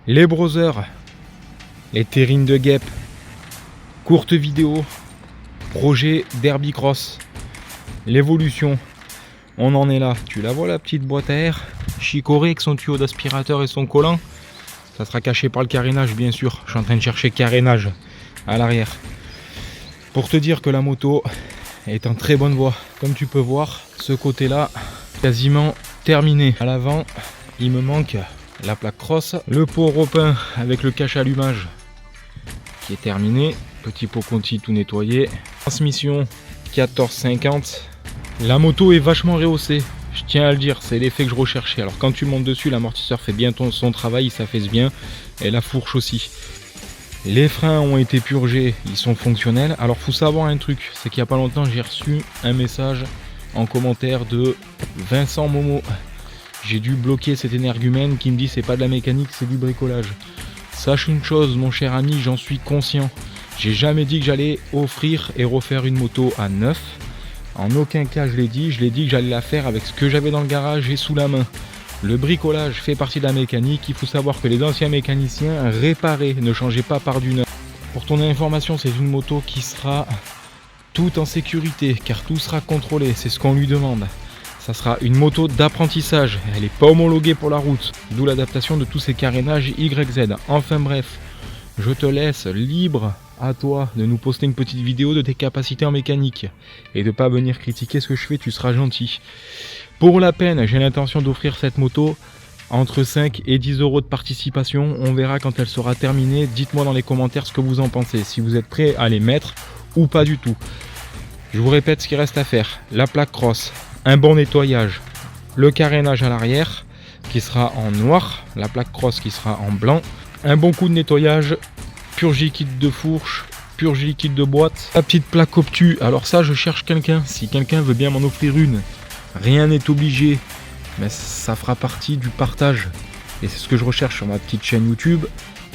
les browsers, les terrines de guêpe, courte vidéo, projet derby cross, l'évolution. On en est là. Tu la vois la petite boîte à air chicorée avec son tuyau d'aspirateur et son collant. Ça sera caché par le carénage bien sûr. Je suis en train de chercher carénage à l'arrière. Pour te dire que la moto est en très bonne voie. Comme tu peux voir, ce côté-là, quasiment terminé. À l'avant, il me manque la plaque cross, le pot repeint avec le cache-allumage qui est terminé. Petit pot conti tout nettoyé. Transmission 1450. La moto est vachement rehaussée. Je tiens à le dire, c'est l'effet que je recherchais. Alors quand tu montes dessus, l'amortisseur fait bien son travail, il s'affaisse bien. Et la fourche aussi. Les freins ont été purgés, ils sont fonctionnels. Alors faut savoir un truc, c'est qu'il n'y a pas longtemps j'ai reçu un message en commentaire de Vincent Momo. J'ai dû bloquer cet énergumène qui me dit c'est pas de la mécanique, c'est du bricolage. Sache une chose mon cher ami, j'en suis conscient. J'ai jamais dit que j'allais offrir et refaire une moto à neuf. En aucun cas je l'ai dit que j'allais la faire avec ce que j'avais dans le garage et sous la main. Le bricolage fait partie de la mécanique, il faut savoir que les anciens mécaniciens réparaient, ne changeaient pas par du neuf. Pour ton information, c'est une moto qui sera tout en sécurité, car tout sera contrôlé, c'est ce qu'on lui demande. Ça sera une moto d'apprentissage, elle n'est pas homologuée pour la route, d'où l'adaptation de tous ces carénages YZ. Enfin bref, je te laisse libre à toi de nous poster une petite vidéo de tes capacités en mécanique et de pas venir critiquer ce que je fais, tu seras gentil. Pour la peine, j'ai l'intention d'offrir cette moto entre 5 et 10 euros de participation. On verra quand elle sera terminée. Dites-moi dans les commentaires ce que vous en pensez, si vous êtes prêt à les mettre ou pas du tout. Je vous répète ce qu'il reste à faire. La plaque cross, un bon nettoyage, le carénage à l'arrière qui sera en noir, la plaque cross qui sera en blanc, un bon coup de nettoyage, purge liquide de fourche, purge liquide de boîte, la petite plaque obtus. Alors ça, je cherche quelqu'un. Si quelqu'un veut bien m'en offrir une, rien n'est obligé, mais ça fera partie du partage. Et c'est ce que je recherche sur ma petite chaîne YouTube,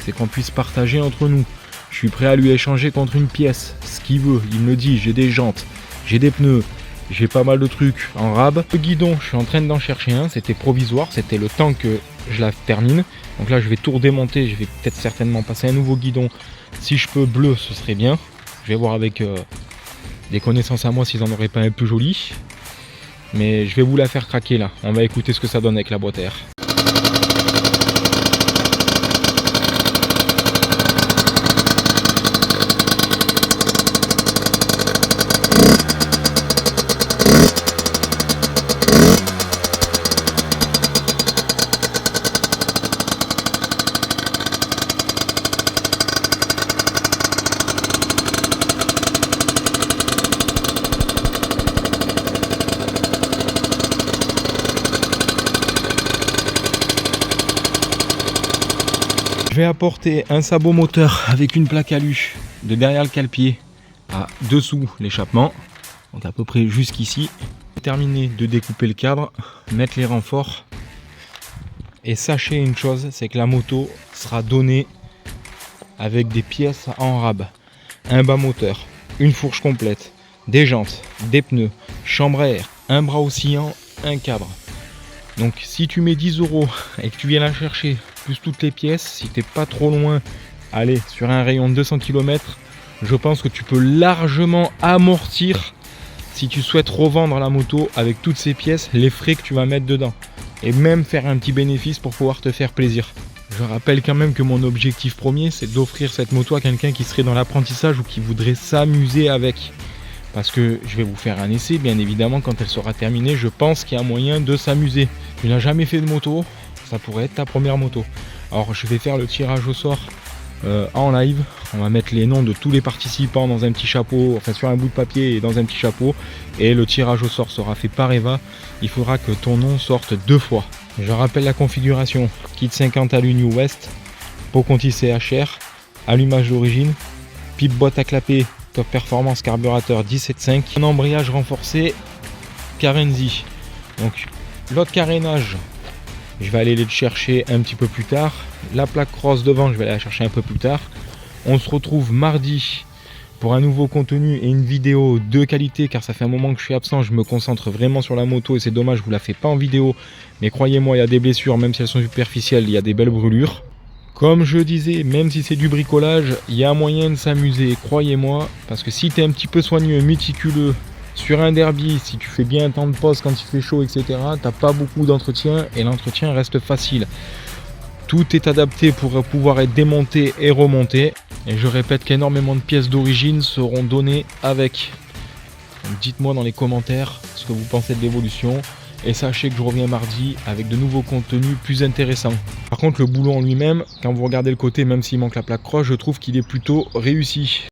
c'est qu'on puisse partager entre nous. Je suis prêt à lui échanger contre une pièce, ce qu'il veut. Il me dit, j'ai des jantes, j'ai des pneus, j'ai pas mal de trucs en rab. Le guidon, je suis en train d'en chercher un, c'était provisoire, c'était le temps que je la termine. Donc là, je vais tout redémonter, je vais peut-être certainement passer un nouveau guidon. Si je peux bleu, ce serait bien. Je vais voir avec des connaissances à moi s'ils en auraient pas un plus joli. Mais je vais vous la faire craquer là. On va écouter ce que ça donne avec la boîte à air. Je vais apporter un sabot moteur avec une plaque alu de derrière le cale-pied à dessous l'échappement, donc à peu près jusqu'ici. Terminer de découper le cadre, mettre les renforts. Et sachez une chose, c'est que la moto sera donnée avec des pièces en rab. Un bas moteur, une fourche complète, des jantes, des pneus, chambre à air, un bras oscillant, un cadre. Donc si tu mets 10 euros et que tu viens la chercher, plus toutes les pièces, si t'es pas trop loin, allez, sur un rayon de 200 km, je pense que tu peux largement amortir, si tu souhaites revendre la moto avec toutes ces pièces, les frais que tu vas mettre dedans. Et même faire un petit bénéfice pour pouvoir te faire plaisir. Je rappelle quand même que mon objectif premier, c'est d'offrir cette moto à quelqu'un qui serait dans l'apprentissage ou qui voudrait s'amuser avec. Parce que je vais vous faire un essai, bien évidemment, quand elle sera terminée, je pense qu'il y a moyen de s'amuser. Tu n'as jamais fait de moto, ça pourrait être ta première moto. Alors je vais faire le tirage au sort en live. On va mettre les noms de tous les participants dans un petit chapeau, enfin sur un bout de papier et dans un petit chapeau. Et le tirage au sort sera fait par Eva. Il faudra que ton nom sorte 2 fois. Je rappelle la configuration. Kit 50 alu New West, pot conti CHR, allumage d'origine, pipe boîte à clapper Top Performance carburateur 17.5, un embrayage renforcé Carenzi. Donc l'autre carénage, je vais aller le chercher un petit peu plus tard. La plaque cross devant, je vais aller la chercher un peu plus tard. On se retrouve mardi pour un nouveau contenu et une vidéo de qualité, car ça fait un moment que je suis absent. Je me concentre vraiment sur la moto et c'est dommage, je vous la fais pas en vidéo. Mais croyez-moi, il y a des blessures, même si elles sont superficielles, il y a des belles brûlures. Comme je disais, même si c'est du bricolage, il y a moyen de s'amuser, croyez-moi, parce que si tu es un petit peu soigneux, méticuleux, sur un derby, si tu fais bien un temps de pause quand il fait chaud, etc., t'as pas beaucoup d'entretien et l'entretien reste facile. Tout est adapté pour pouvoir être démonté et remonté. Et je répète qu'énormément de pièces d'origine seront données avec. Donc dites-moi dans les commentaires ce que vous pensez de l'évolution. Et sachez que je reviens mardi avec de nouveaux contenus plus intéressants. Par contre, le boulot en lui-même, quand vous regardez le côté, même s'il manque la plaque croche, je trouve qu'il est plutôt réussi.